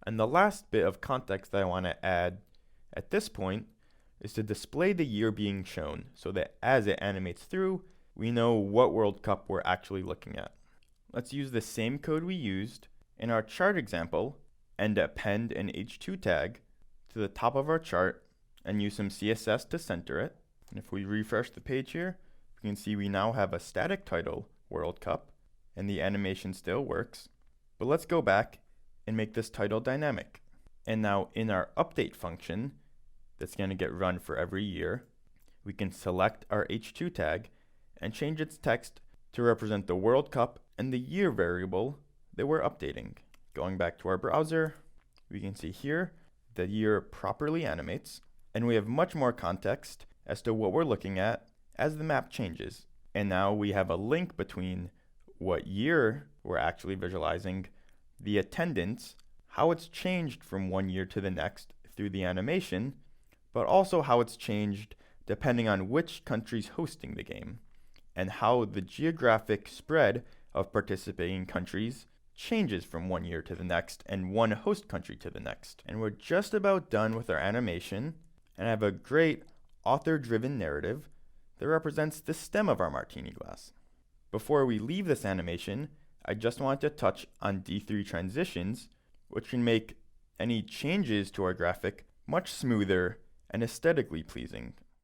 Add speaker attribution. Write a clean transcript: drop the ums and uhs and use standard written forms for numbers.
Speaker 1: And the last bit of context that I want to add at this point is to display the year being shown so that as it animates through, we know what World Cup we're actually looking at. Let's use the same code we used in our chart example and append an h2 tag to the top of our chart and use some CSS to center it. And if we refresh the page here, we can see we now have a static title, World Cup, and the animation still works. But let's go back and make this title dynamic. And now in our update function that's going to get run for every year, we can select our h2 tag and change its text to represent the World Cup and the year variable that we're updating. Going back to our browser, we can see here the year properly animates, and we have much more context as to what we're looking at as the map changes. And now we have a link between what year we're actually visualizing, the attendance, how it's changed from one year to the next through the animation, but also how it's changed depending on which country's hosting the game, and how the geographic spread of participating countries changes from one year to the next and one host country to the next. And we're just about done with our animation, and I have a great author-driven narrative that represents the stem of our martini glass. Before we leave this animation, I just want to touch on D3 transitions, which can make any changes to our graphic much smoother and aesthetically pleasing.